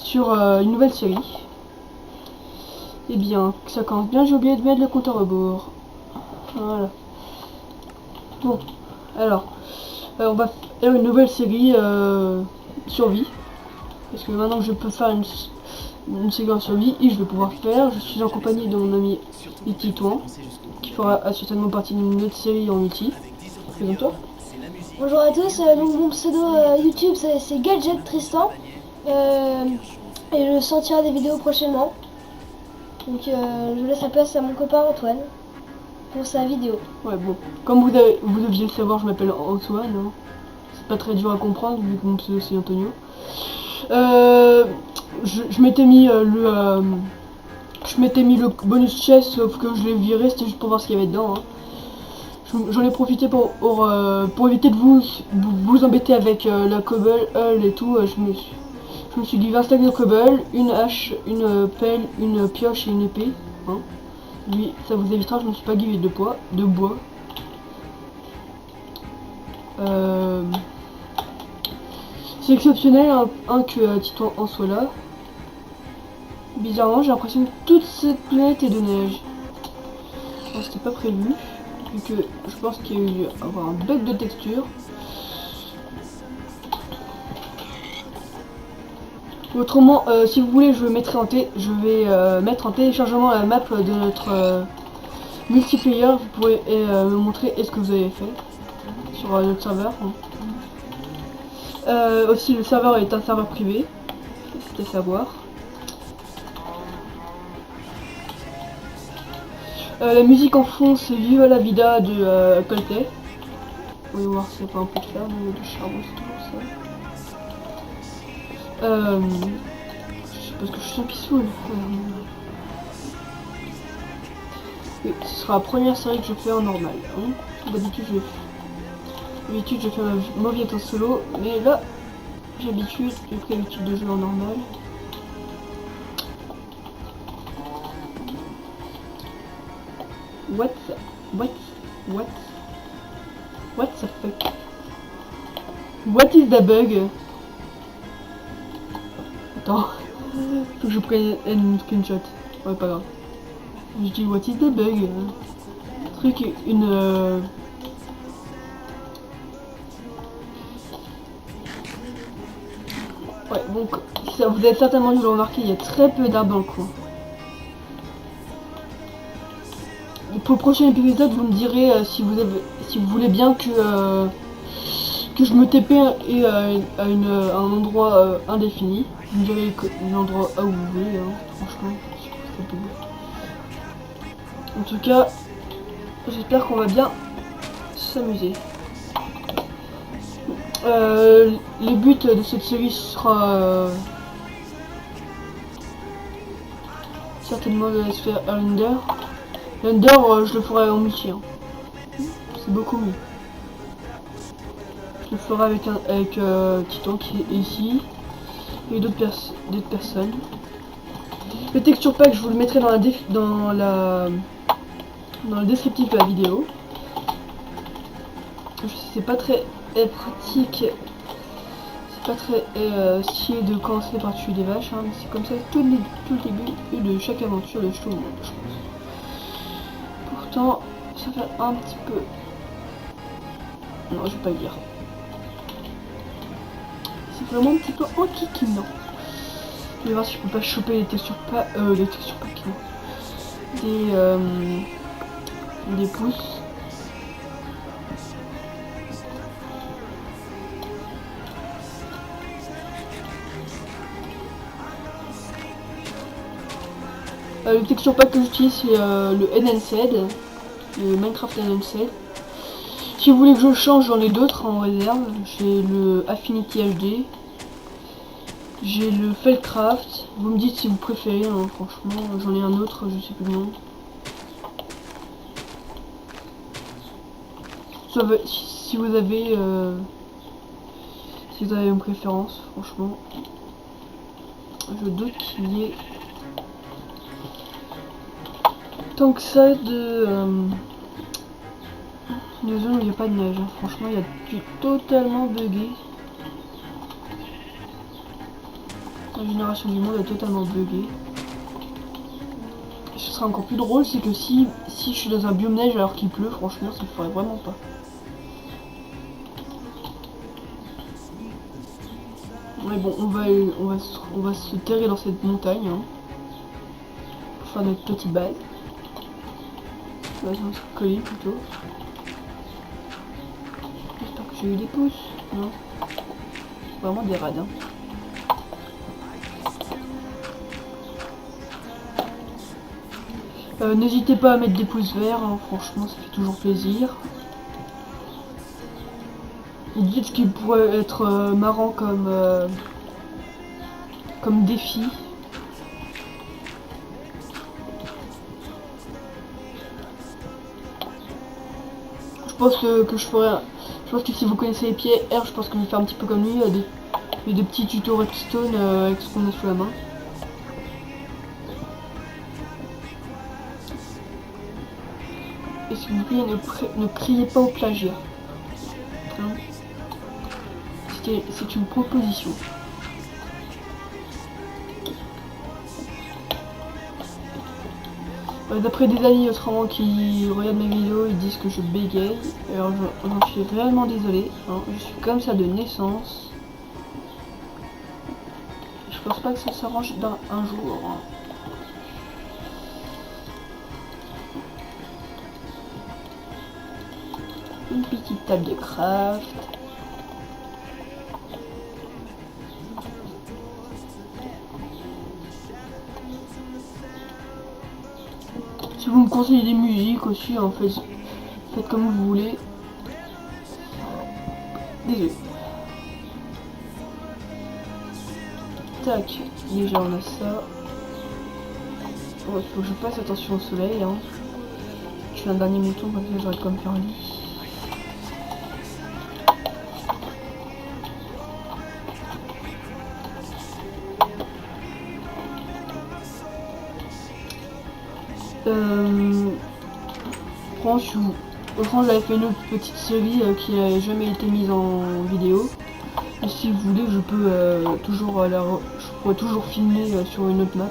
sur une nouvelle série. Eh bien, ça commence bien, j'ai oublié de mettre le compte à rebours. Voilà. Bon, alors, on va faire une nouvelle série survie. Parce que maintenant que je peux faire une série en survie, et je vais pouvoir faire. Je suis en compagnie de mon ami Titouan, qui fera certainement partie d'une autre série en multi. Présente-toi. Bonjour à tous, donc mon pseudo YouTube c'est Gadget Tristan et je sortirai des vidéos prochainement. Donc je laisse la place à mon copain Antoine pour sa vidéo. Ouais, bon, comme vous deviez le savoir, je m'appelle Antoine. Hein. C'est pas très dur à comprendre vu que mon pseudo c'est Antonio. Je m'étais mis je m'étais mis le bonus chest, sauf que je l'ai viré, c'était juste pour voir ce qu'il y avait dedans. Hein. J'en ai profité pour éviter de vous embêter avec la cobble, hull et tout. Je me suis dit 20 stacks de cobble, une hache, une pelle, une pioche et une épée. Hein. Lui, ça vous évitera, je me suis pas givé de bois. C'est exceptionnel que Titan en soit là. Bizarrement, j'ai l'impression que toute cette planète est de neige. Bon, c'était pas prévu, vu que je pense qu'il y a eu avoir un bug de texture. Autrement, si vous voulez, je vais mettre en téléchargement la map de notre multiplayer. Vous pouvez me montrer ce que vous avez fait sur notre serveur. Aussi, le serveur est un serveur privé, c'est à savoir. La musique en fond, c'est Viva la Vida de Coldplay. Vous pouvez voir si c'est pas un peu de fer, mais du charbon, c'est toujours ça. C'est parce que je suis un pissoul. Oui, ce sera la première série que je fais en normal. Hein. D'habitude, je fais ma vie en solo, mais là, j'ai pris l'habitude de jouer en normal. What the fuck? What is the bug? Attends, faut que je prenne une screenshot. Ouais, pas grave. Je dis what is the bug? Truc, ouais, donc, ça, vous avez certainement dû le remarquer, il y a très peu d'arbres dans le coin. Pour le prochain épisode, vous me direz si vous voulez bien que je me TP à un endroit indéfini. Vous me direz l'endroit où vous voulez, hein, franchement. En tout cas, j'espère qu'on va bien s'amuser. Les buts de cette série sera certainement de se faire l'Under. L'Under, je le ferai en multi. Hein. C'est beaucoup mieux. Je le ferai avec Titan qui est ici et d'autres personnes. Le texture pack, je vous le mettrai dans le descriptif de la vidéo. C'est pas très pratique, c'est pas très stylé de commencer par tuer des vaches, hein, mais c'est comme ça tout le début de chaque aventure de tout le monde, je pense. Pourtant, ça fait un petit peu... Non, je vais pas le dire. C'est vraiment un petit peu enquiquinant. Je vais voir si je peux pas choper les textures packs, des pouces. Le texture pack que j'utilise c'est le NNZ, le Minecraft NNZ. Si vous voulez que je change, j'en ai d'autres en réserve. J'ai le Affinity HD, j'ai le Felcraft. Vous me dites si vous préférez, hein, franchement. J'en ai un autre, je sais plus le nom. Si vous avez une préférence, franchement, je doute qu'il y ait tant que ça de zone où il n'y a pas de neige. Hein. Franchement, il y a du totalement bugué. La génération du monde est totalement buggée. Ce sera encore plus drôle, c'est que si je suis dans un biome neige alors qu'il pleut, franchement, ça ne ferait vraiment pas. Mais bon, on va se terrer dans cette montagne, hein, pour faire notre petite base. Dans un colis plutôt. J'espère que j'ai eu des pouces. Non. Vraiment des rades. Hein. N'hésitez pas à mettre des pouces verts, hein, franchement ça fait toujours plaisir. Dites ce qui pourrait être marrant comme défi. Je pense que si vous connaissez les pieds R, je pense que je vais faire un petit peu comme lui, des petits tutos redstone avec ce qu'on a sous la main. Et s'il vous plaît, ne criez pas au plagiat. Hein, c'est une proposition. D'après des amis autrement qui regardent mes vidéos, ils disent que je bégaye. Alors j'en suis réellement désolé. Hein. Je suis comme ça de naissance. Je pense pas que ça s'arrange un jour. Hein. Une petite table de craft. Si vous me conseillez des musiques aussi, en fait, faites comme vous voulez. Désolé. Tac, déjà on a ça. Bon, il faut que je fasse attention au soleil. Hein. Je fais un dernier mouton, comme ça j'aurais de quoi me faire un lit. Franchement, j'avais fait une autre petite série qui n'a jamais été mise en vidéo. Et si vous voulez, je peux je pourrais toujours filmer sur une autre map.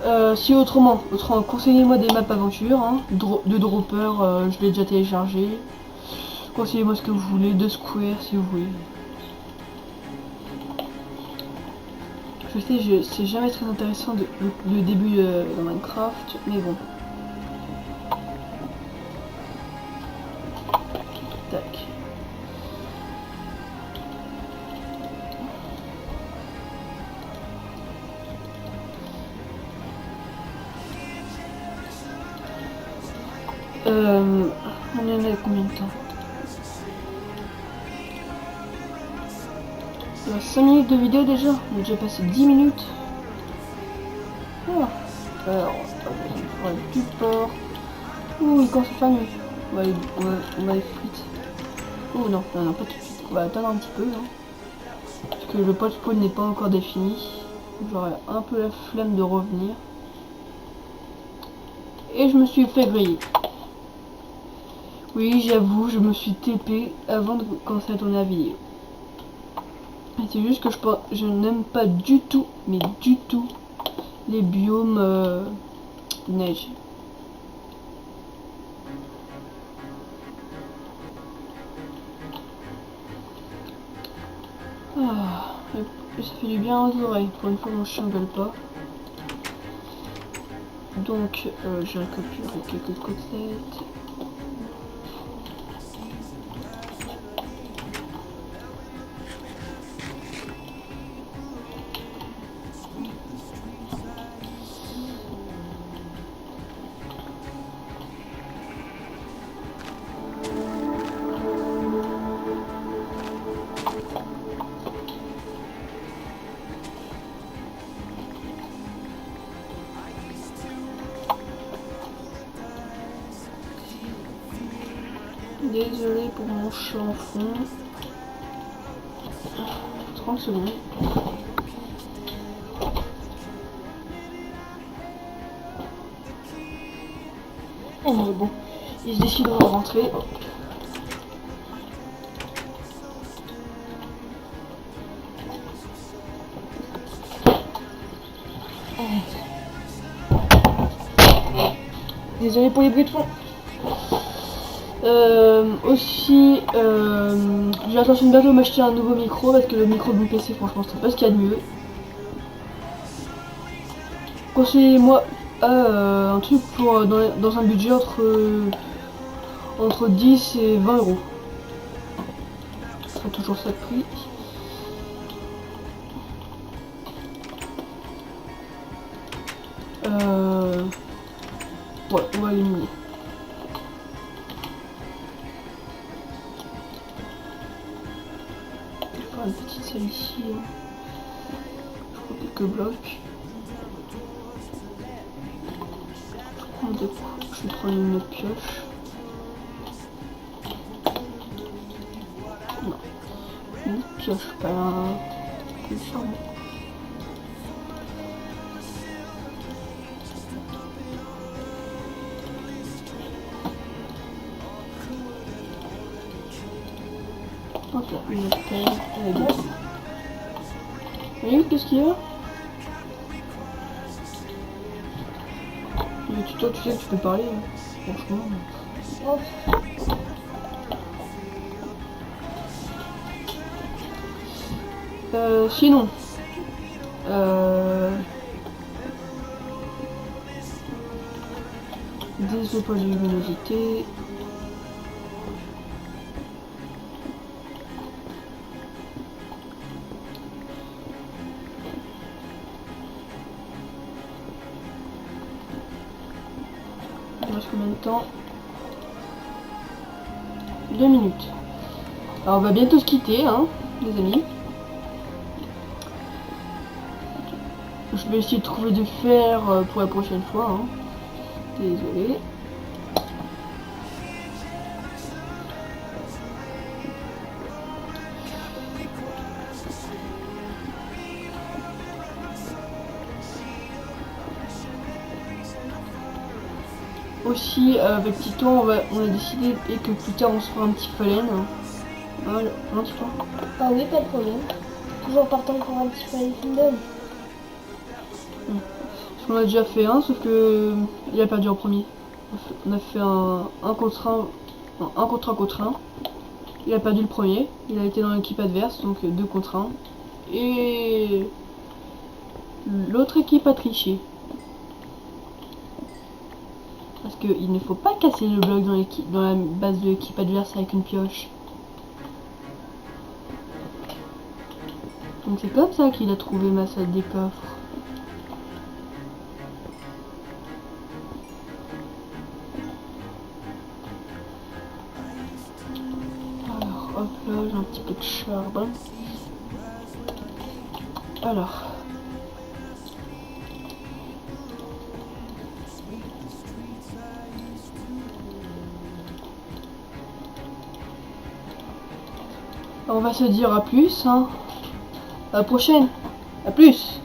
Hein. Si autrement, conseillez-moi des maps aventure, hein, de dropper, je l'ai déjà téléchargé. Conseillez-moi ce que vous voulez, de square si vous voulez. Je sais, c'est jamais très intéressant le début de Minecraft, mais bon. Tac. On en a combien de temps? 5 minutes de vidéo déjà, on a déjà passé 10 minutes. Oh. Alors, on va du porc. Ouh, il commence à faire mieux. On va les frites. Oh non, pas tout de suite. On va attendre un petit peu. Hein. Parce que le pot spawn n'est pas encore défini. J'aurais un peu la flemme de revenir. Et je me suis fait griller. Oui, j'avoue, je me suis TP avant de commencer à tourner la vidéo. C'est juste que je n'aime pas du tout, mais du tout, les biomes neige. Ah, ça fait du bien aux oreilles. Pour une fois, mon chien ne gueule pas. Donc, j'ai récupéré quelques côtelettes. Désolé pour mon chat en fond. 30 secondes. Oh bon, il se décide de rentrer. Désolé pour les bruits de fond. Aussi, j'ai l'intention de bientôt m'acheter un nouveau micro parce que le micro de mon PC, franchement, c'est pas ce qu'il y a de mieux. Conseillez-moi un truc pour dans un budget entre 10 et 20 euros. Ce sera toujours ça de prix. Ouais, on va éliminer. Je vais faire une petite salle ici. Hein. Je prends quelques blocs. Je vais prendre une autre pioche. Non. Une autre pioche, pas un peu de charbon. Ok, une autre pelle, elle est bien. Oui, qu'est-ce qu'il y a? Le tuto, tu sais que tu peux parler, hein. Franchement. Oh. Sinon, des opales de luminosité. Il reste combien de temps? 2 minutes. Alors on va bientôt se quitter, hein, les amis. Je vais essayer de trouver du fer pour la prochaine fois. Hein. Désolé. Aussi, avec Tito, on a décidé et que plus tard on se fera un petit phalène. Voilà, un petit peu. Ah oui, pas de problème. Toujours partant pour un petit Fallen Kingdom. On a déjà fait un, sauf que il a perdu en premier. On a fait un contre un, non, un contre un. Il a perdu le premier. Il a été dans l'équipe adverse, donc 2 contre 1. Et l'autre équipe a triché. Parce qu'il ne faut pas casser le bloc dans la base de l'équipe adverse avec une pioche. Donc c'est comme ça qu'il a trouvé ma salle des coffres. Alors hop là, j'ai un petit peu de charbon. Alors. On va se dire à plus, hein. À la prochaine. À plus.